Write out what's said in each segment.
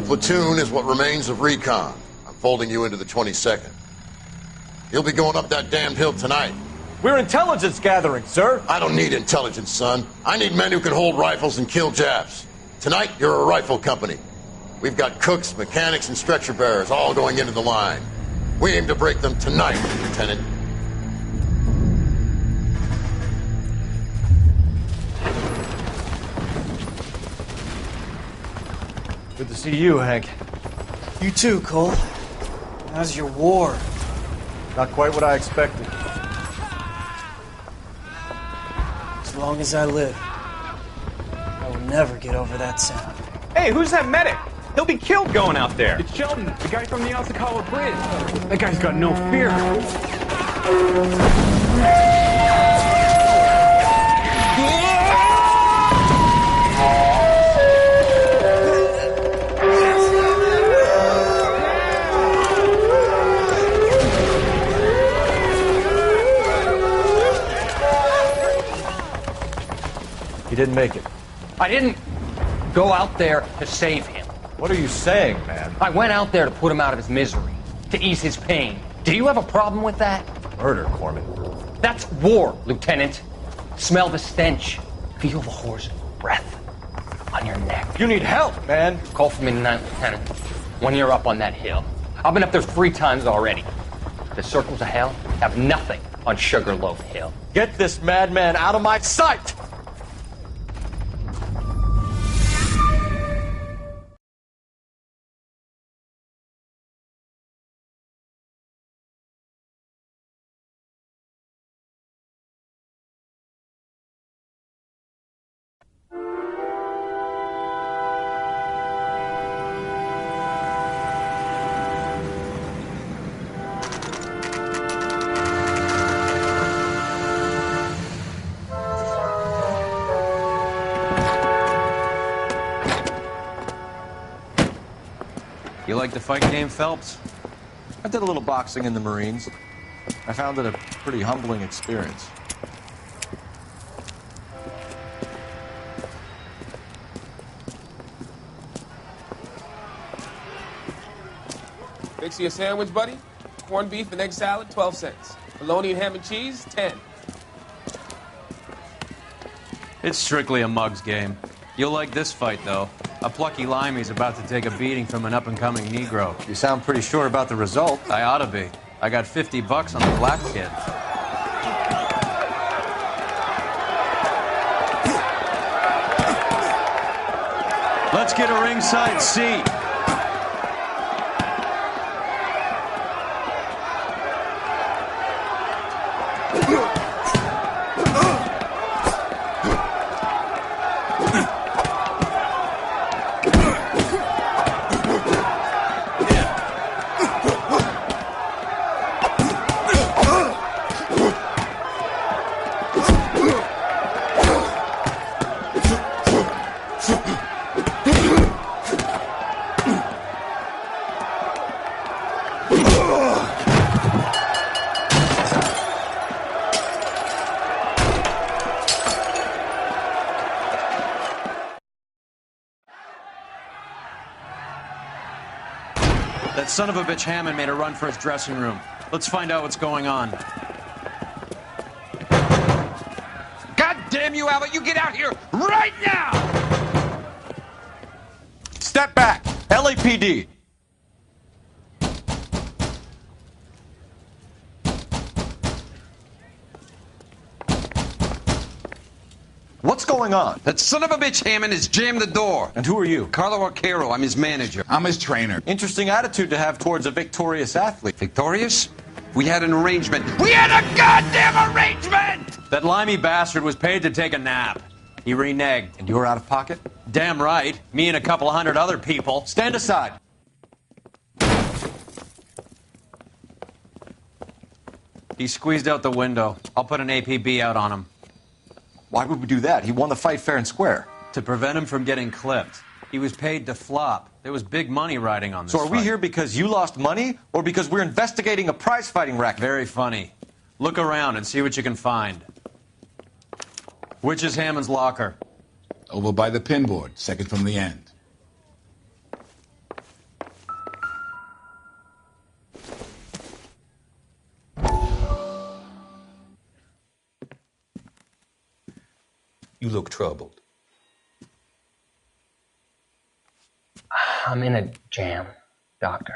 Your platoon is what remains of recon. I'm folding you into the 22nd. You'll be going up that damned hill tonight. We're intelligence gathering, sir. I don't need intelligence, son. I need men who can hold rifles and kill Japs. Tonight, you're a rifle company. We've got cooks, mechanics, and stretcher bearers all going into the line. We aim to break them tonight, Lieutenant. Good to see you, Hank. You too, Cole. How's your war? Not quite what I expected. As long as I live, I will never get over that sound. Hey, who's that medic? He'll be killed going out there. It's Sheldon, the guy from the Osakawa Bridge. That guy's got no fear. He didn't make it. I didn't go out there to save him. What are you saying, man? I went out there to put him out of his misery, to ease his pain. Do you have a problem with that? Murder, Corman. That's war, Lieutenant. Smell the stench. Feel the horse's breath on your neck. You need help, man. Call for me tonight, Lieutenant. When you're up on that hill. I've been up there 3 times already. The circles of hell have nothing on Sugarloaf Hill. Get this madman out of my sight! You like the fight game, Phelps? I did a little boxing in the Marines. I found it a pretty humbling experience. Fix you a sandwich, buddy? Corned beef and egg salad, 12 cents. Bologna and ham and cheese, 10. It's strictly a mug's game. You'll like this fight, though. A plucky limey's about to take a beating from an up-and-coming Negro. You sound pretty sure about the result. I ought to be. I got $50 on the black kid. Let's get a ringside seat. That son of a bitch Hammond made a run for his dressing room. Let's find out what's going on. God damn you, Albert! You get out here right now! Step back! LAPD! What's going on? That son of a bitch Hammond has jammed the door. And who are you? Carlo Arcaro, I'm his manager. I'm his trainer. Interesting attitude to have towards a victorious athlete. Victorious? We had an arrangement. We had a goddamn arrangement! That limey bastard was paid to take a nap. He reneged. And you were out of pocket? Damn right. Me and a couple 100 other people. Stand aside. He squeezed out the window. I'll put an APB out on him. Why would we do that? He won the fight fair and square. To prevent him from getting clipped. He was paid to flop. There was big money riding on this So are we fight. here because you lost money or because we're investigating a prize-fighting racket? Very funny. Look around and see what you can find. Which is Hammond's locker? Over by the pinboard, second from the end. You look troubled. I'm in a jam, Doctor.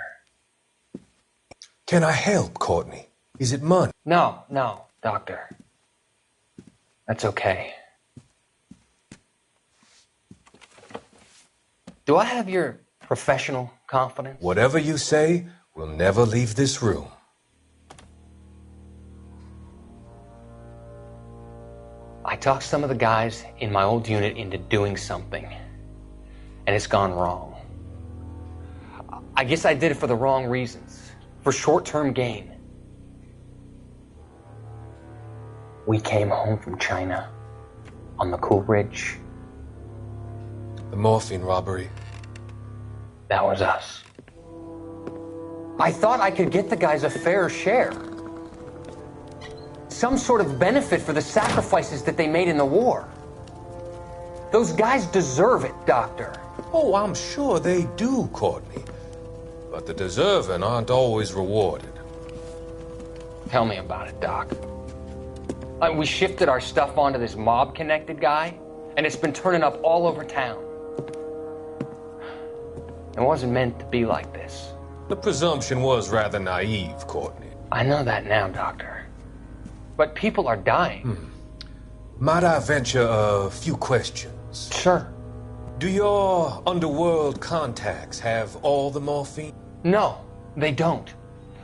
Can I help, Courtney? Is it money? No, Doctor. That's okay. Do I have your professional confidence? Whatever you say, we'll never leave this room. I talked some of the guys in my old unit into doing something, and it's gone wrong. I guess I did it for the wrong reasons, for short-term gain. We came home from China on the Cool Ridge. The morphine robbery. That was us. I thought I could get the guys a fair share. Some sort of benefit for the sacrifices that they made in the war. Those guys deserve it, Doctor. Oh, I'm sure they do, Courtney. But the deserving aren't always rewarded. Tell me about it, Doc. We shifted our stuff onto this mob-connected guy, and it's been turning up all over town. It wasn't meant to be like this. The presumption was rather naive, Courtney. I know that now, Doctor. But people are dying. Might I venture a few questions? Sure. Do your underworld contacts have all the morphine? No, they don't.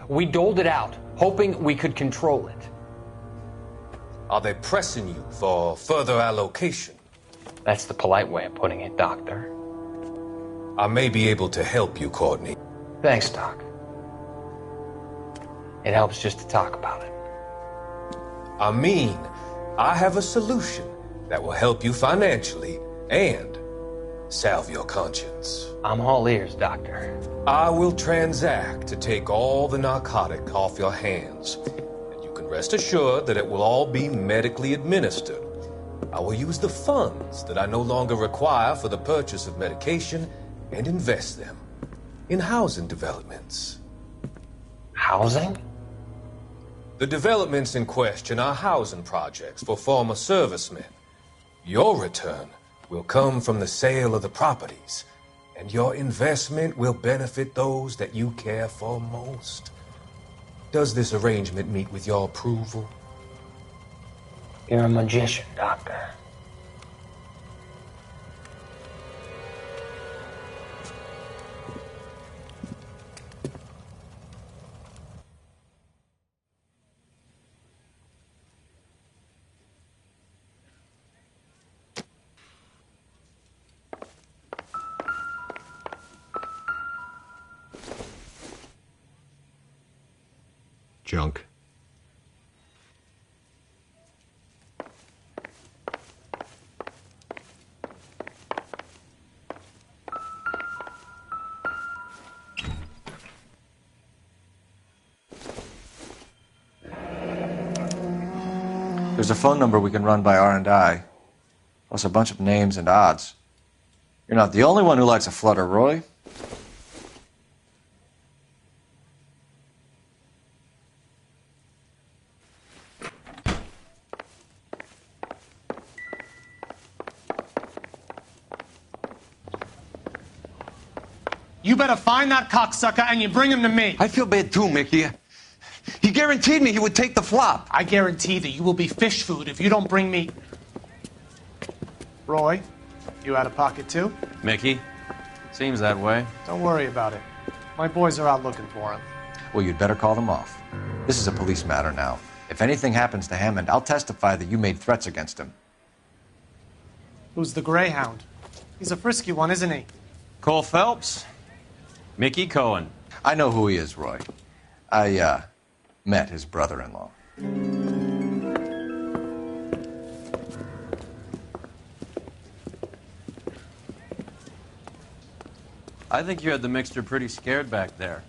We doled it out, hoping we could control it. Are they pressing you for further allocation? That's the polite way of putting it, Doctor. I may be able to help you, Courtney. Thanks, Doc. It helps just to talk about it. I mean, I have a solution that will help you financially and salve your conscience. I'm all ears, Doctor. I will transact to take all the narcotic off your hands. And you can rest assured that it will all be medically administered. I will use the funds that I no longer require for the purchase of medication and invest them in housing developments. Housing? The developments in question are housing projects for former servicemen. Your return will come from the sale of the properties, and your investment will benefit those that you care for most. Does this arrangement meet with your approval? You're a magician, Doctor. Junk. There's a phone number we can run by R&I, plus a bunch of names and odds. You're not the only one who likes a flutter, Roy. You better find that cocksucker and you bring him to me. I feel bad too, Mickey. He guaranteed me he would take the flop. I guarantee that you will be fish food if you don't bring me... Roy, you out of pocket too? Mickey? Seems that way. Don't worry about it. My boys are out looking for him. Well, you'd better call them off. This is a police matter now. If anything happens to Hammond, I'll testify that you made threats against him. Who's the Greyhound? He's a frisky one, isn't he? Cole Phelps? Mickey Cohen. I know who he is, Roy. I, met his brother-in-law. I think you had the mixture pretty scared back there.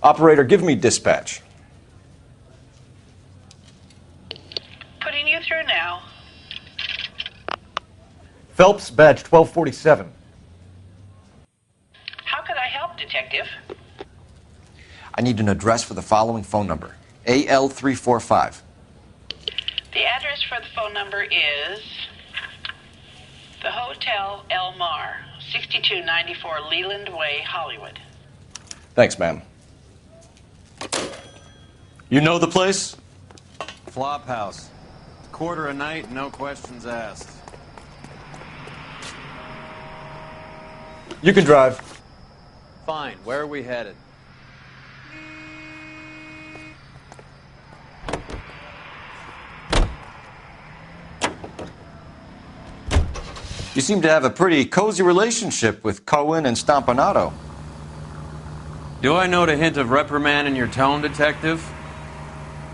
Operator, give me dispatch. Putting you through now. Phelps, badge 1247. How could I help, Detective? I need an address for the following phone number. AL345. The address for the phone number is the Hotel El Mar, 6294 Leland Way, Hollywood. Thanks, ma'am. You know the place? Flop house. Quarter a night, no questions asked. You can drive. Fine. Where are we headed? You seem to have a pretty cozy relationship with Cohen and Stompanato. Do I note a hint of reprimand in your tone, Detective?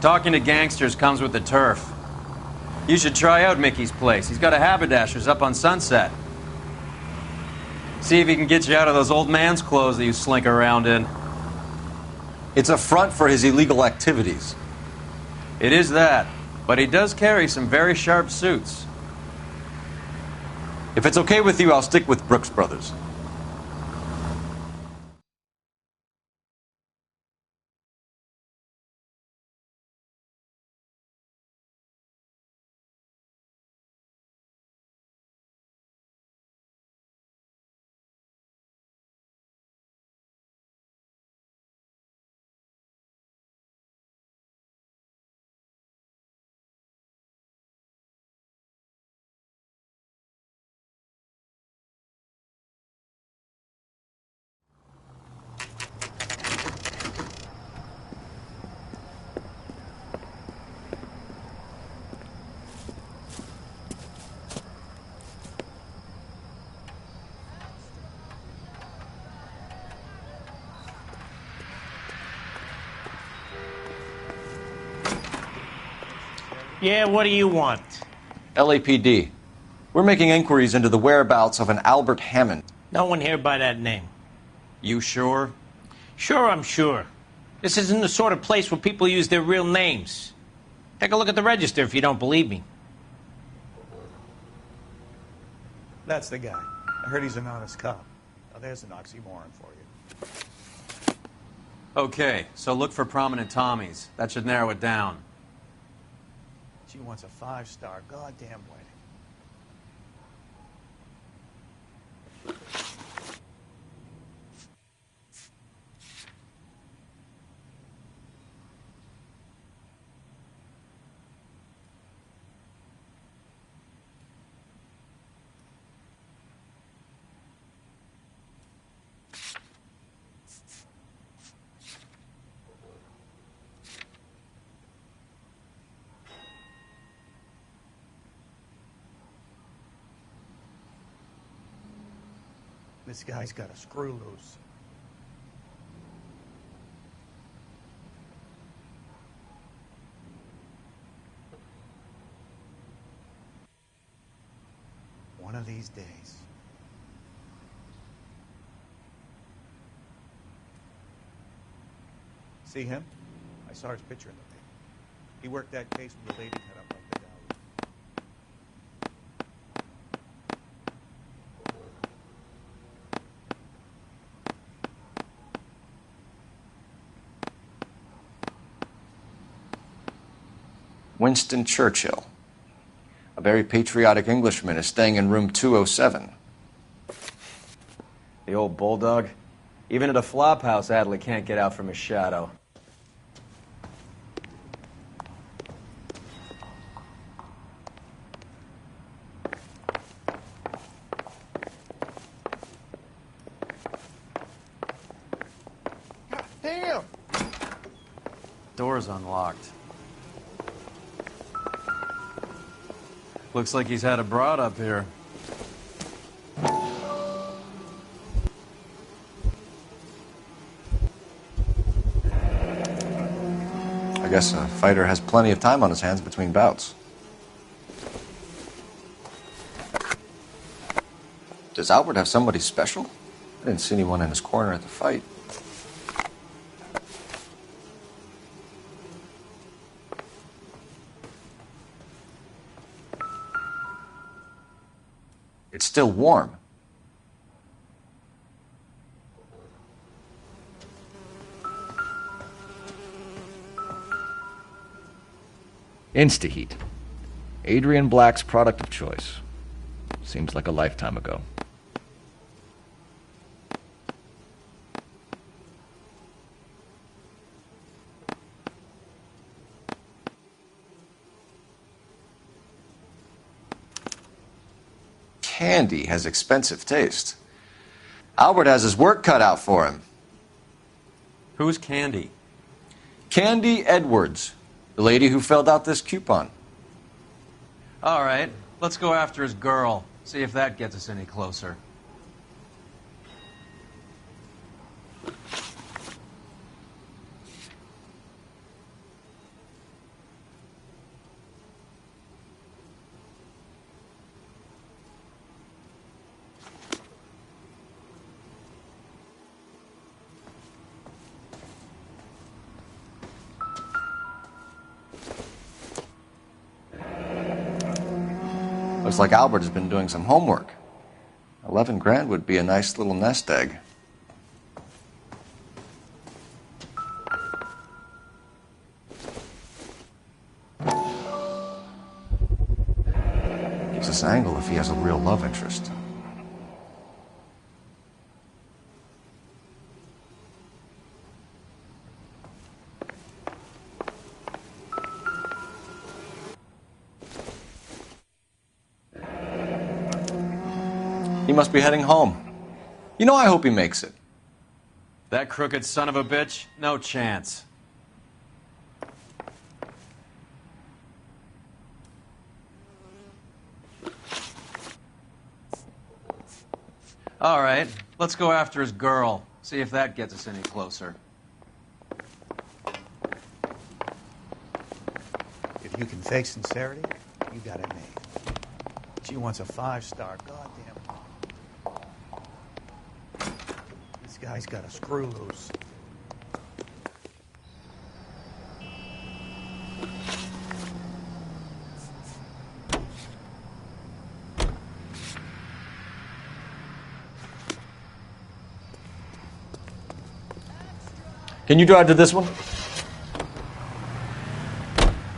Talking to gangsters comes with the turf. You should try out Mickey's place. He's got a haberdasher's up on Sunset. See if he can get you out of those old man's clothes that you slink around in. It's a front for his illegal activities. It is that, but he does carry some very sharp suits. If it's okay with you, I'll stick with Brooks Brothers. Yeah, what do you want? LAPD. We're making inquiries into the whereabouts of an Albert Hammond. No one here by that name. You sure? Sure, I'm sure. This isn't the sort of place where people use their real names. Take a look at the register if you don't believe me. That's the guy. I heard he's an honest cop. Now there's an oxymoron for you. Okay, so look for prominent Tommies. That should narrow it down. She wants a 5-star goddamn wedding. This guy's got a screw loose. One of these days. See him? I saw his picture in the paper. He worked that case with the lady head up like the dowry. Winston Churchill. A very patriotic Englishman is staying in room 207. The old bulldog. Even at a flop house, Adley can't get out from his shadow. Damn! Door's unlocked. Looks like he's had a broad up here. I guess a fighter has plenty of time on his hands between bouts. Does Albert have somebody special? I didn't see anyone in his corner at the fight. It's still warm. Insta-heat. Adrian Black's product of choice. Seems like a lifetime ago. Candy has expensive taste. Albert has his work cut out for him. Who's Candy? Candy Edwards, the lady who filled out this coupon. All right, let's go after his girl. See if that gets us any closer. Looks like Albert has been doing some homework. 11 grand would be a nice little nest egg. Gives us an angle if he has a real love interest. He must be heading home. You know, I hope he makes it. That crooked son of a bitch? No chance. All right, let's go after his girl. See if that gets us any closer. If you can fake sincerity, you got it made. She wants a 5-star goddamn. This guy's got a screw loose. Can you drive to this one?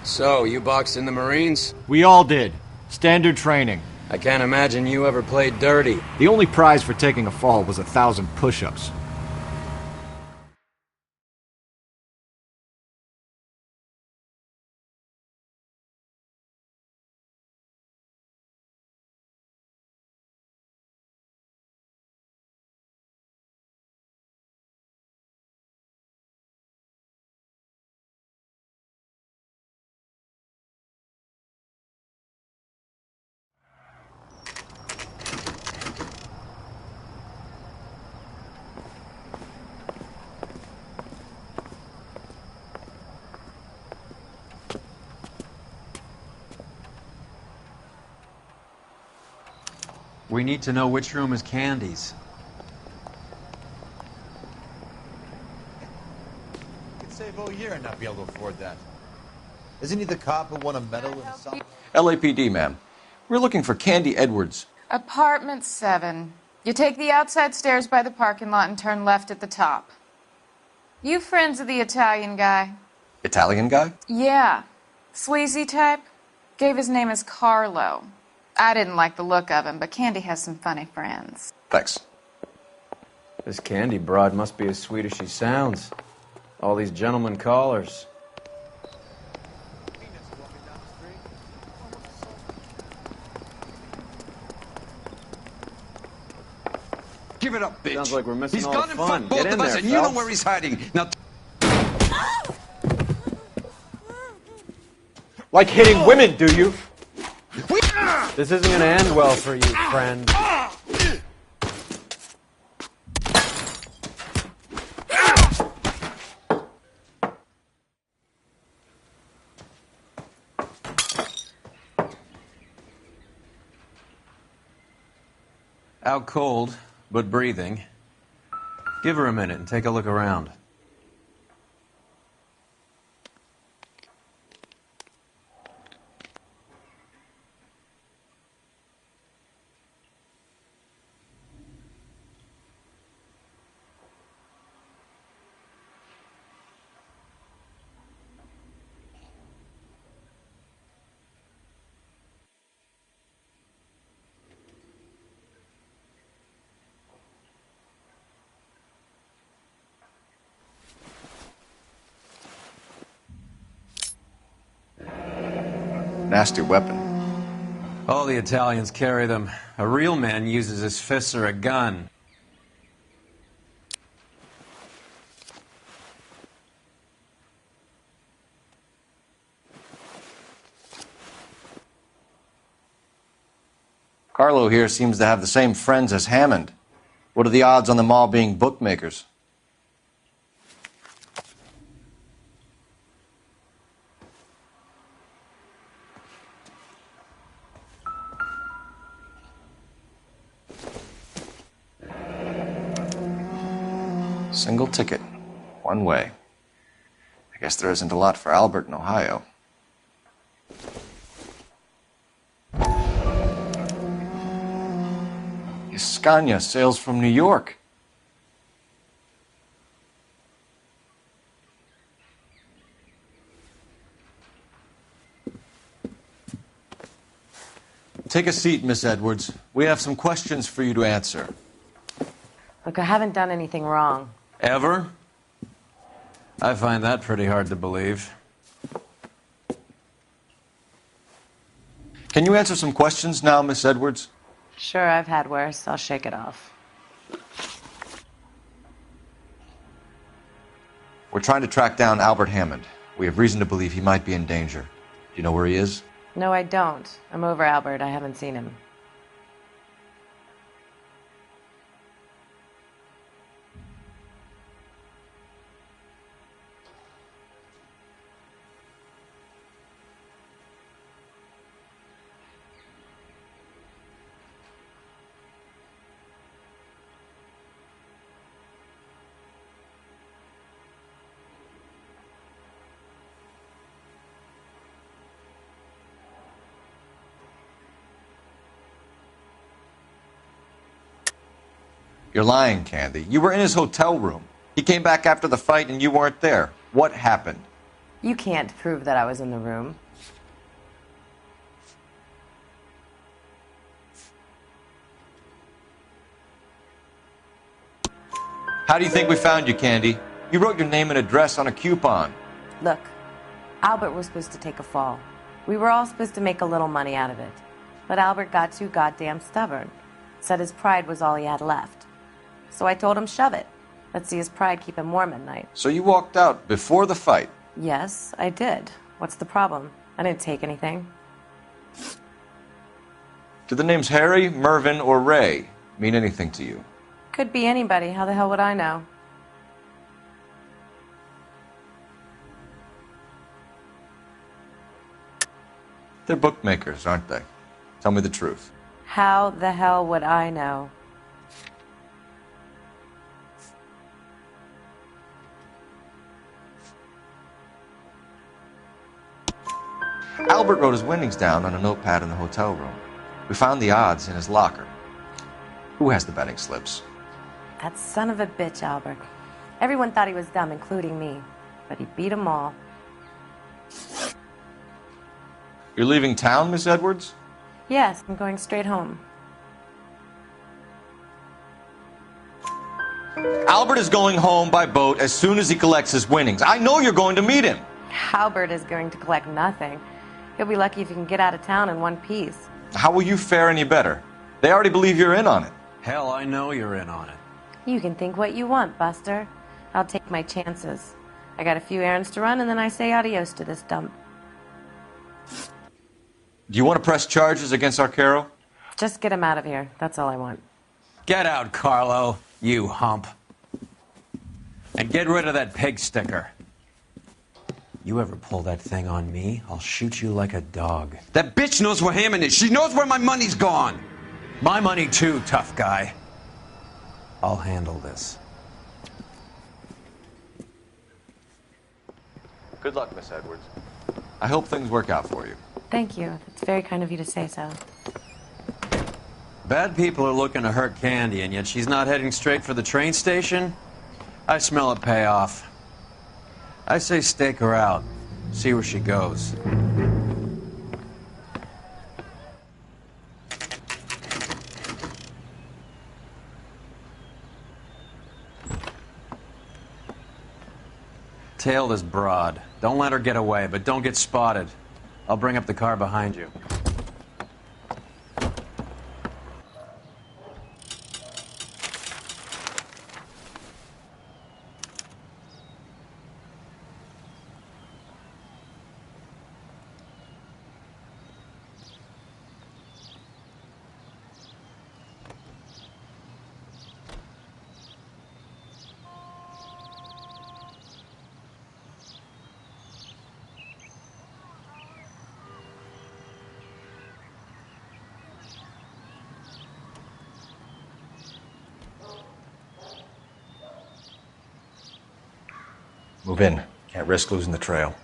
So, you boxed in the Marines? We all did. Standard training. I can't imagine you ever played dirty. The only prize for taking a fall was 1,000 push-ups. We need to know which room is Candy's. You could save a year and not be able to afford that. Isn't he the cop who won a medal in the summer? LAPD, ma'am. We're looking for Candy Edwards. Apartment 7. You take the outside stairs by the parking lot and turn left at the top. You friends of the Italian guy? Italian guy? Yeah. Sleazy type? Gave his name as Carlo. I didn't like the look of him, but Candy has some funny friends. Thanks. This Candy broad must be as sweet as she sounds. All these gentlemen callers. Give it up, bitch. Sounds like we're missing He's all gone the and fun. fucked both Get in of us, there, and you know Phelps. where he's hiding. Now. Like hitting women, do you? This isn't gonna end well for you, friend. Out cold, but breathing. Give her a minute and take a look around. Nasty weapon. All the Italians carry them. A real man uses his fists or a gun. Carlo here seems to have the same friends as Hammond. What are the odds on them all being bookmakers? Single ticket, one way. I guess there isn't a lot for Albert in Ohio. Scania sails from New York. Take a seat, Miss Edwards. We have some questions for you to answer. Look, I haven't done anything wrong. Ever? I find that pretty hard to believe. Can you answer some questions now, Miss Edwards? Sure, I've had worse. I'll shake it off. We're trying to track down Albert Hammond. We have reason to believe he might be in danger. Do you know where he is? No, I don't. I'm over Albert. I haven't seen him. You're lying, Candy. You were in his hotel room. He came back after the fight and you weren't there. What happened? You can't prove that I was in the room. How do you think we found you, Candy? You wrote your name and address on a coupon. Look, Albert was supposed to take a fall. We were all supposed to make a little money out of it. But Albert got too goddamn stubborn. Said his pride was all he had left. So I told him, shove it. Let's see his pride keep him warm at night. So you walked out before the fight? Yes, I did. What's the problem? I didn't take anything. Do the names Harry, Mervyn, or Ray mean anything to you? Could be anybody. How the hell would I know? They're bookmakers, aren't they? Tell me the truth. How the hell would I know? Albert wrote his winnings down on a notepad in the hotel room. We found the odds in his locker. Who has the betting slips? That son of a bitch, Albert. Everyone thought he was dumb, including me. But he beat them all. You're leaving town, Miss Edwards? Yes, I'm going straight home. Albert is going home by boat as soon as he collects his winnings. I know you're going to meet him. Albert is going to collect nothing. He'll be lucky if he can get out of town in one piece. How will you fare any better? They already believe you're in on it. Hell, I know you're in on it. You can think what you want, Buster. I'll take my chances. I got a few errands to run, and then I say adios to this dump. Do you want to press charges against Arcaro? Just get him out of here. That's all I want. Get out, Carlo, you hump. And get rid of that pig sticker. You ever pull that thing on me, I'll shoot you like a dog. That bitch knows where Hammond is. She knows where my money's gone. My money too, tough guy. I'll handle this. Good luck, Miss Edwards. I hope things work out for you. Thank you. It's very kind of you to say so. Bad people are looking to hurt Candy, and yet she's not heading straight for the train station? I smell a payoff. I say stake her out. See where she goes. Tail this broad. Don't let her get away, but don't get spotted. I'll bring up the car behind you. Move in. Can't risk losing the trail.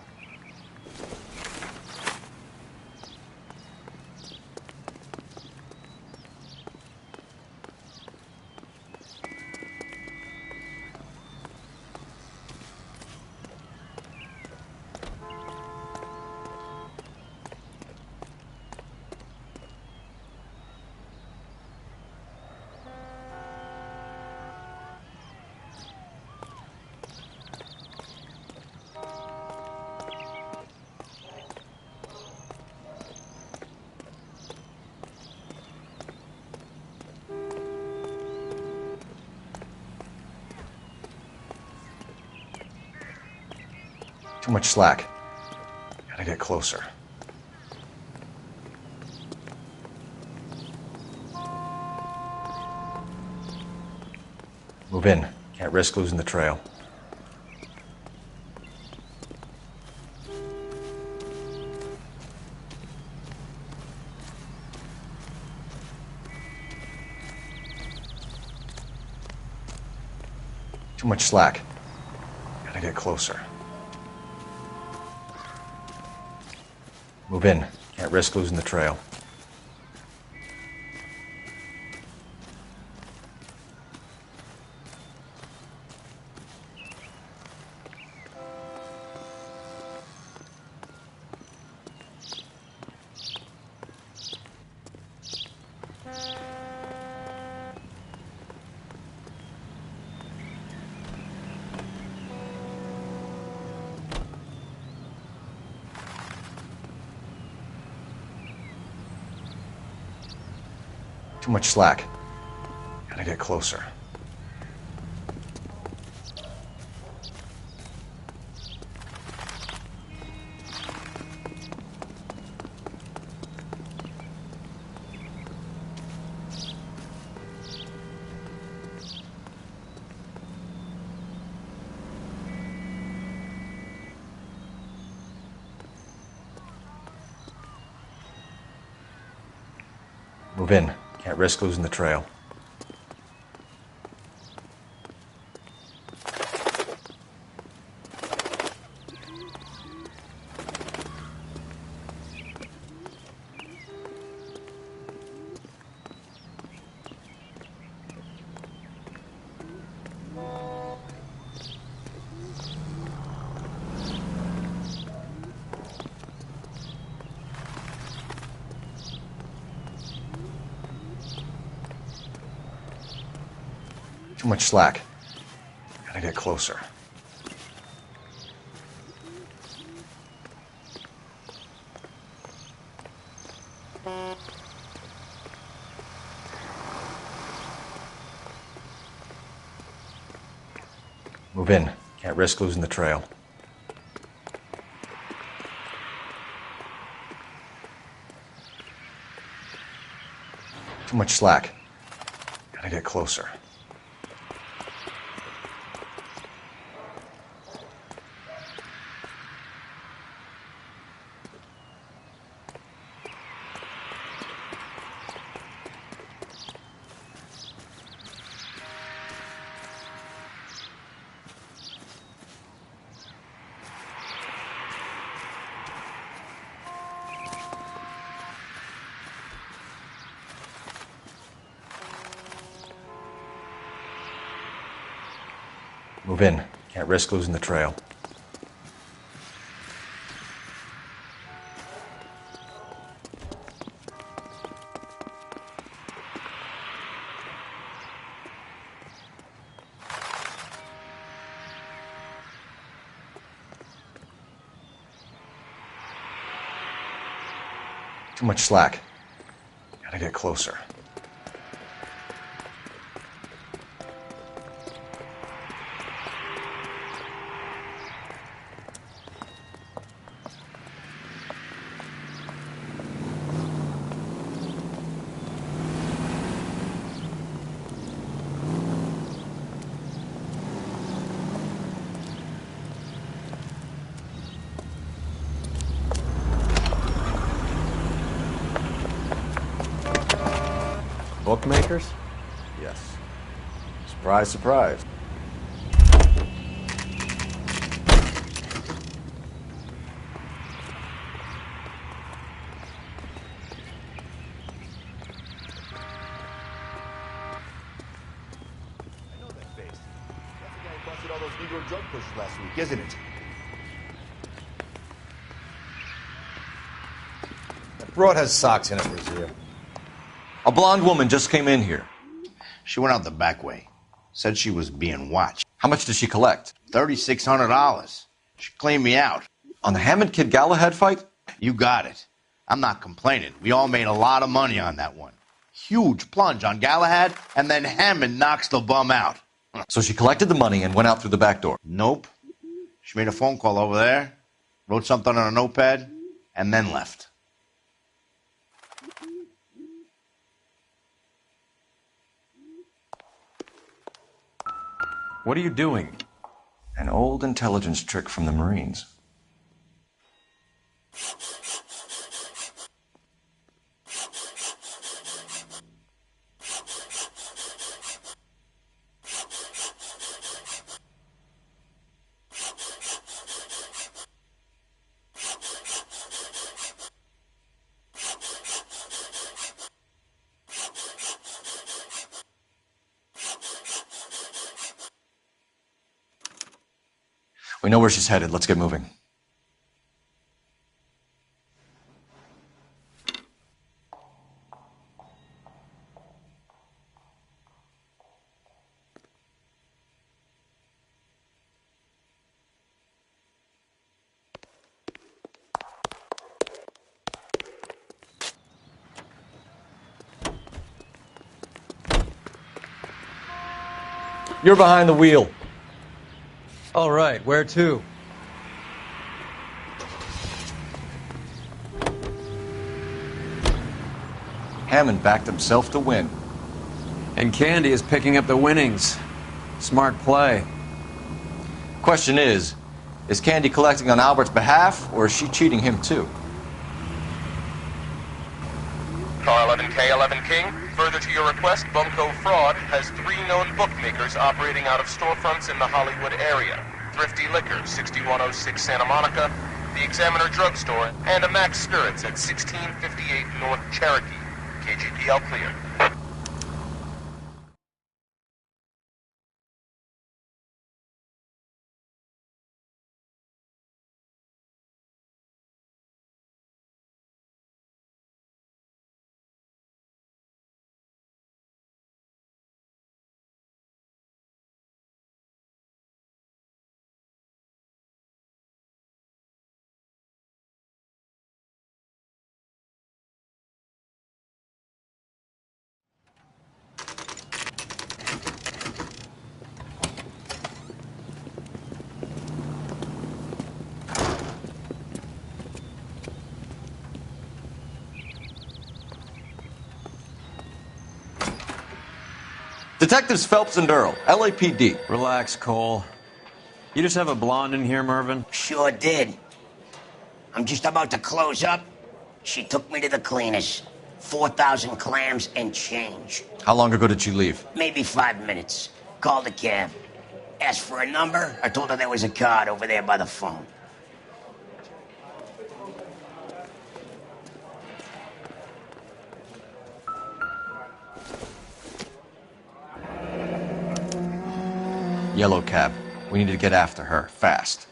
Too much slack. Gotta get closer. Move in. Can't risk losing the trail. Too much slack. Gotta get closer. Move in. Can't risk losing the trail. Too much slack. Gotta get closer. Move in. Can't risk losing the trail. Too much slack. Gotta get closer. Move in. Can't risk losing the trail. Too much slack. Gotta get closer. Move in. Can't risk losing the trail. Too much slack. Gotta get closer. Bookmakers? Yes. Surprise, surprise. Busted all those Negro drug pushers last week, isn't it? That broad has socks in it, Brazil. A blonde woman just came in here. She went out the back way. Said she was being watched. How much did she collect? $3,600. She cleaned me out. On the Hammond Kid Galahad fight? You got it. I'm not complaining. We all made a lot of money on that one. Huge plunge on Galahad, and then Hammond knocks the bum out. So she collected the money and went out through the back door? Nope. She made a phone call over there, wrote something on a notepad, and then left. What are you doing? An old intelligence trick from the Marines. We know where she's headed. Let's get moving. You're behind the wheel. All right, where to? Hammond backed himself to win. And Candy is picking up the winnings. Smart play. Question is Candy collecting on Albert's behalf, or is she cheating him too? Car 11K, 11 King. Further to your request, Bunko Fraud has 3 known bookmakers operating out of storefronts in the Hollywood area. Thrifty Liquor, 6106 Santa Monica, the Examiner Drugstore, and a Max Spirits at 1658 North Cherokee. KGPL clear. Detectives Phelps and Earl, LAPD. Relax, Cole. You just have a blonde in here, Mervyn? Sure did. I'm just about to close up. She took me to the cleaners. 4,000 clams and change. How long ago did she leave? Maybe 5 minutes. Called a cab. Asked for a number. I told her there was a card over there by the phone. Yellow cab. We need to get after her, fast.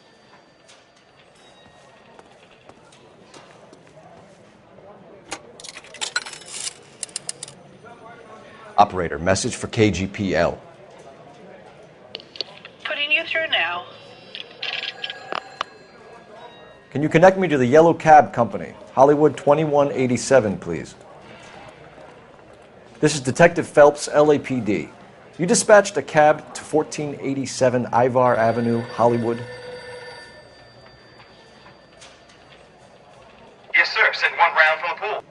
Operator, message for KGPL. Putting you through now. Can you connect me to the Yellow Cab Company? Hollywood 2187, please. This is Detective Phelps, LAPD. You dispatched a cab to 1487 Ivar Avenue, Hollywood. Yes, sir. Sent one round from the pool.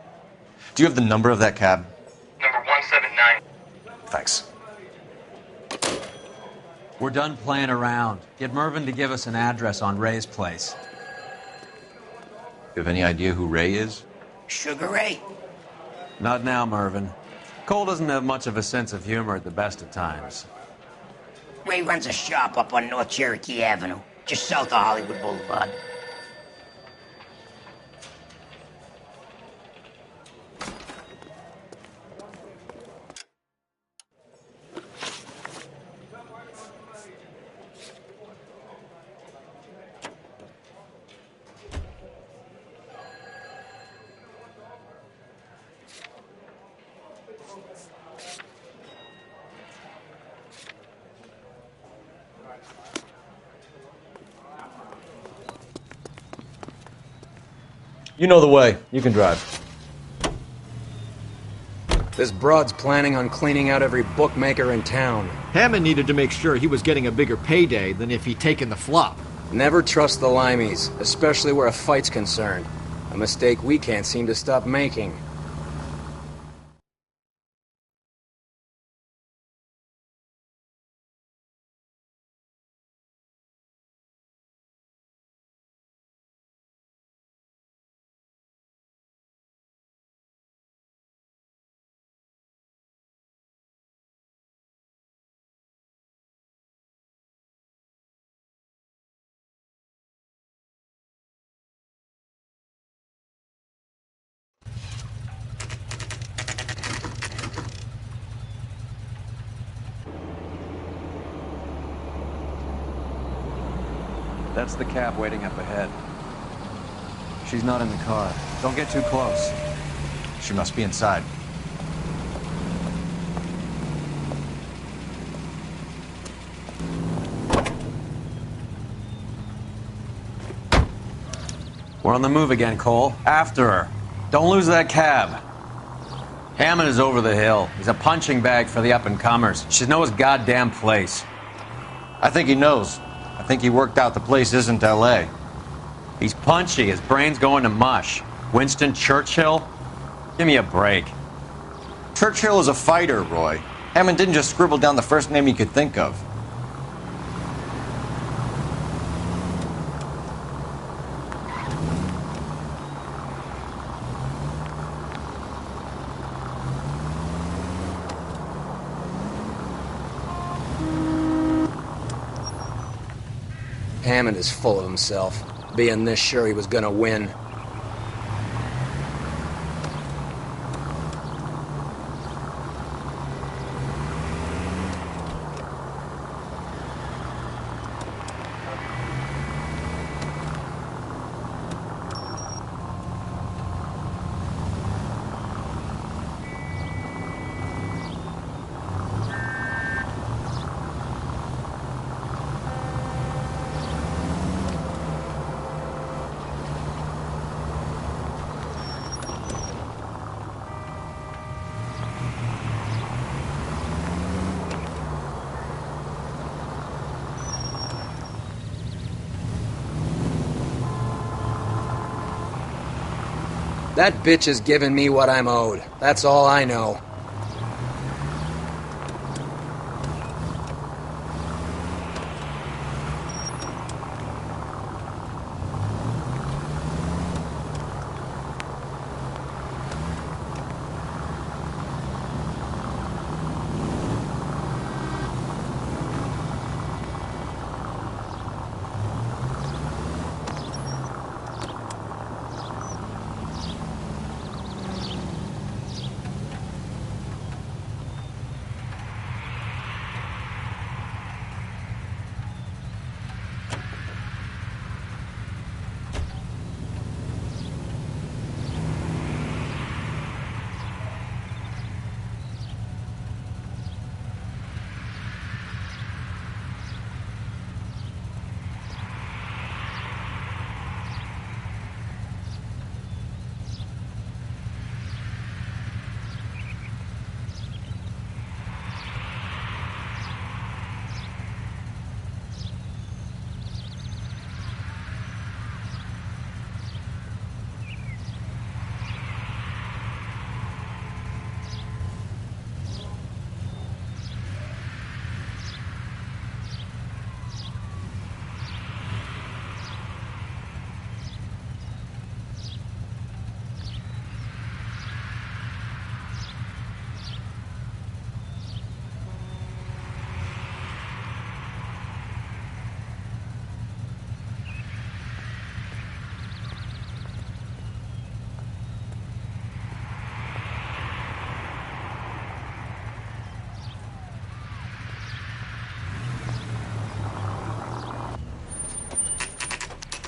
Do you have the number of that cab? Number 179. Thanks. We're done playing around. Get Mervyn to give us an address on Ray's place. You have any idea who Ray is? Sugar Ray? Not now, Mervyn. Cole doesn't have much of a sense of humor at the best of times. Ray runs a shop up on North Cherokee Avenue, just south of Hollywood Boulevard. You know the way. You can drive. This broad's planning on cleaning out every bookmaker in town. Hammond needed to make sure he was getting a bigger payday than if he'd taken the flop. Never trust the limeys, especially where a fight's concerned. A mistake we can't seem to stop making. That's the cab waiting up ahead. She's not in the car. Don't get too close. She must be inside. We're on the move again, Cole. After her. Don't lose that cab. Hammond is over the hill. He's a punching bag for the up-and-comers. Should know his goddamn place. I think he knows. I think he worked out the place isn't L.A. He's punchy. His brain's going to mush. Winston Churchill? Give me a break. Churchill is a fighter, Roy. Hammond didn't just scribble down the first name he could think of. Hammond is full of himself, being this sure he was gonna win. That bitch is giving me what I'm owed. That's all I know.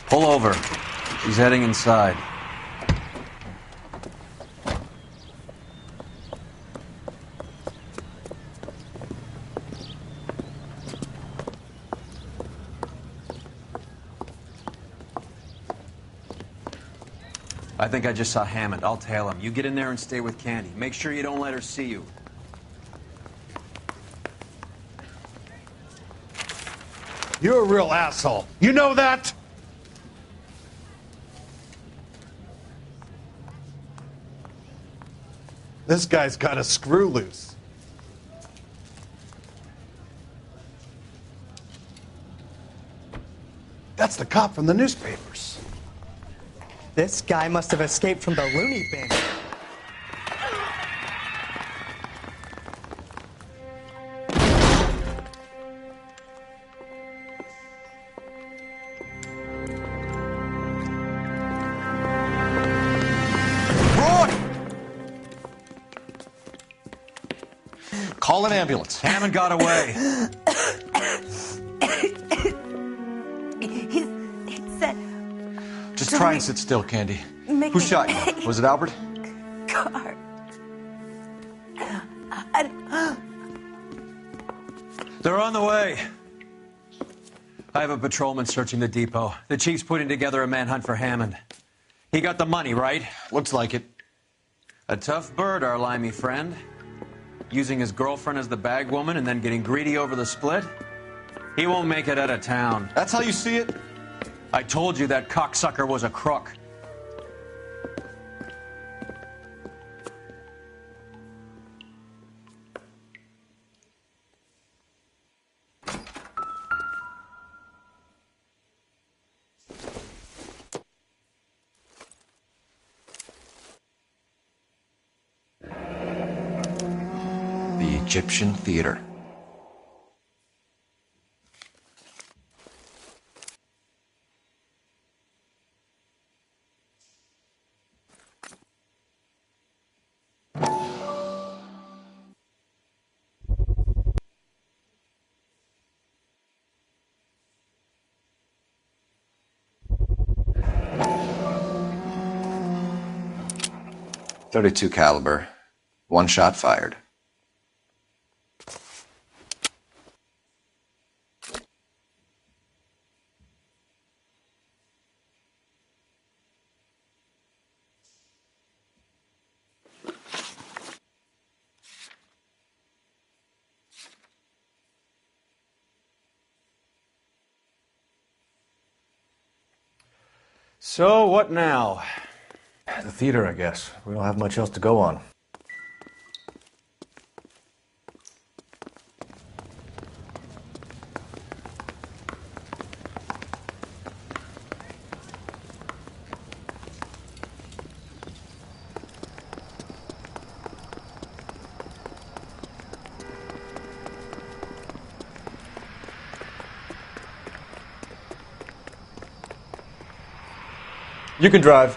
Pull over. He's heading inside. I think I just saw Hammond. I'll tail him. You get in there and stay with Candy. Make sure you don't let her see you. You're a real asshole. You know that? This guy's got a screw loose. That's the cop from the newspapers. This guy must have escaped from the loony bin. Call an ambulance. Hammond got away. He said... Just try and sit still, Candy. Who shot you? Was it Albert? Car. They're on the way. I have a patrolman searching the depot. The chief's putting together a manhunt for Hammond. He got the money, right? Looks like it. A tough bird, our limey friend. Using his girlfriend as the bag woman and then getting greedy over the split? He won't make it out of town. That's how you see it? I told you that cocksucker was a crook. The Egyptian Theater. .32 caliber. One shot fired. So, what now? The theater, I guess. We don't have much else to go on. You can drive.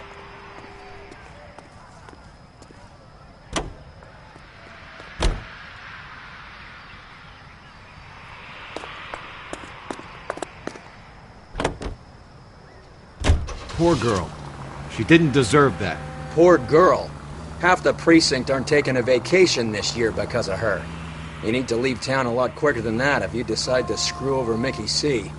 Poor girl. She didn't deserve that. Poor girl. Half the precinct aren't taking a vacation this year because of her. You need to leave town a lot quicker than that if you decide to screw over Mickey C.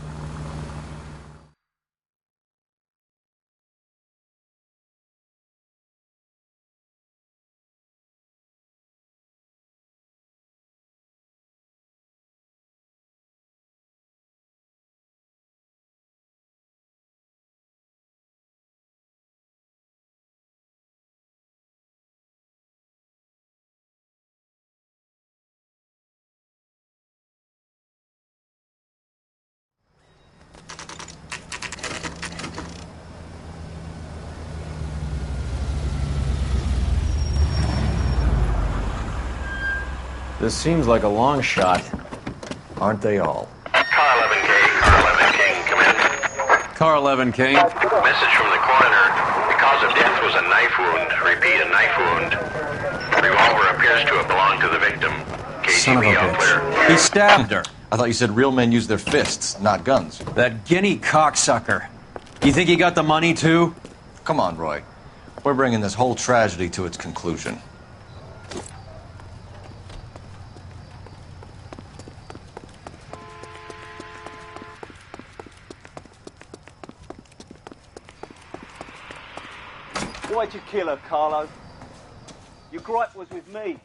This seems like a long shot. Aren't they all? Car 11K, Car 11 King, come in. Car 11 King. Message from the coroner. The cause of death was a knife wound. Repeat, a knife wound. Revolver appears to have belonged to the victim. Son of a KGB all clear. bitch. He stabbed her. I thought you said real men use their fists, not guns. That guinea cocksucker. You think he got the money, too? Come on, Roy. We're bringing this whole tragedy to its conclusion. Why'd you kill her, Carlo? Your gripe was with me.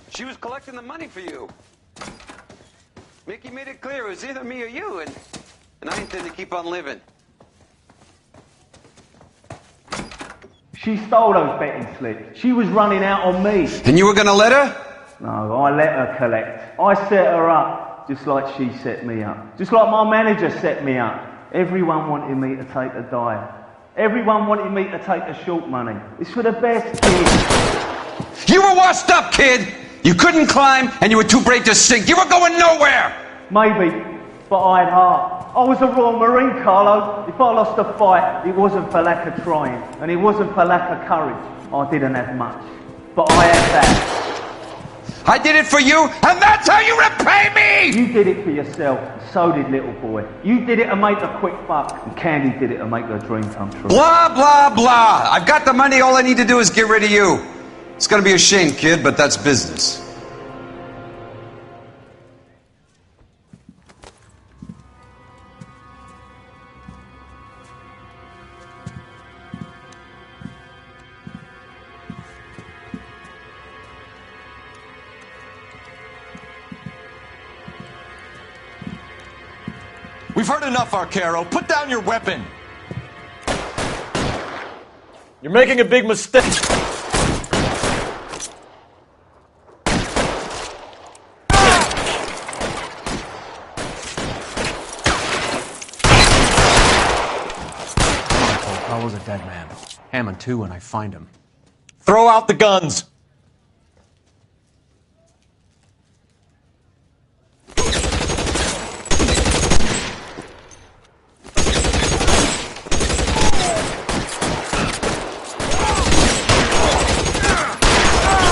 She was collecting the money for you. Mickey made it clear it was either me or you, and I intend to keep on living. She stole those betting slips. She was running out on me. And you were gonna let her? No, I let her collect. I set her up, just like she set me up. Just like my manager set me up. Everyone wanted me to take a dive. Everyone wanted me to take the short money. It's for the best, kid. You were washed up, kid! You couldn't climb, and you were too brave to sink. You were going nowhere! Maybe, but I had heart. I was a Royal Marine, Carlo. If I lost a fight, it wasn't for lack of trying, and it wasn't for lack of courage. I didn't have much, but I had that. I did it for you, and that's how you repay me! You did it for yourself, so did little boy. You did it to make a quick buck, and Candy did it to make her dream come true. Blah, blah, blah. I've got the money, all I need to do is get rid of you. It's gonna be a shame, kid, but that's business. We've heard enough, Arcaro. Put down your weapon. You're making a big mistake. Carlo's a dead man. Hammond, too, when I find him. Throw out the guns.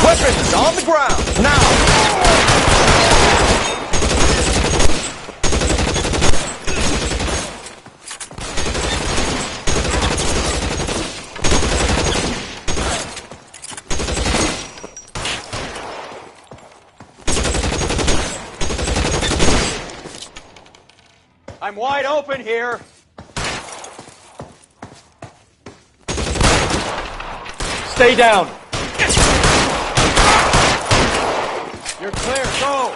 Weapons on the ground, now! I'm wide open here. Stay down. You're clear. Go.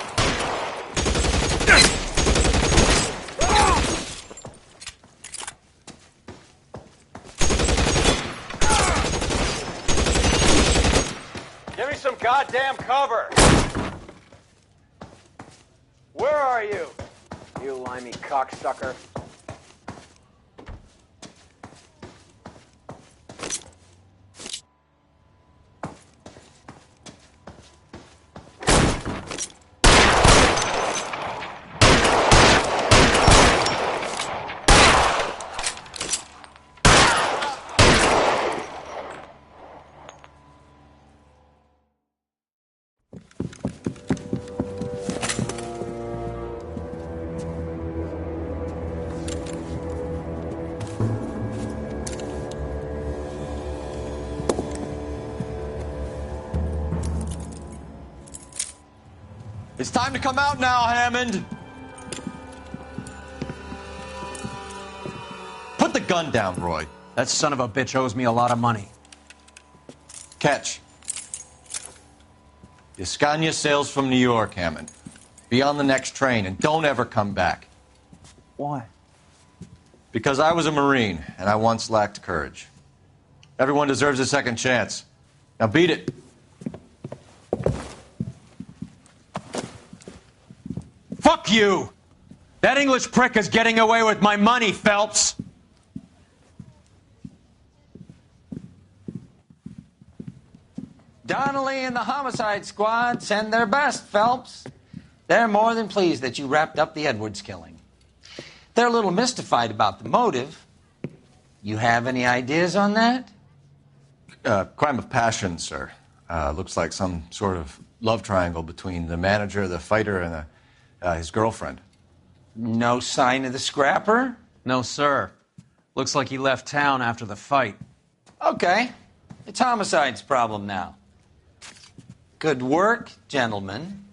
Give me some goddamn cover. Where are you? You limey cocksucker. It's time to come out now, Hammond. Put the gun down, Roy. That son of a bitch owes me a lot of money. Catch. Escania sails from New York, Hammond. Be on the next train and don't ever come back. Why? Because I was a Marine and I once lacked courage. Everyone deserves a second chance. Now beat it. Fuck you! That English prick is getting away with my money, Phelps! Donnelly and the homicide squad send their best, Phelps. They're more than pleased that you wrapped up the Edwards killing. They're a little mystified about the motive. You have any ideas on that? Crime of passion, sir. Looks like some sort of love triangle between the manager, the fighter, and his girlfriend. No sign of the scrapper? No, sir. Looks like he left town after the fight. Okay. It's homicide's problem now. Good work, gentlemen.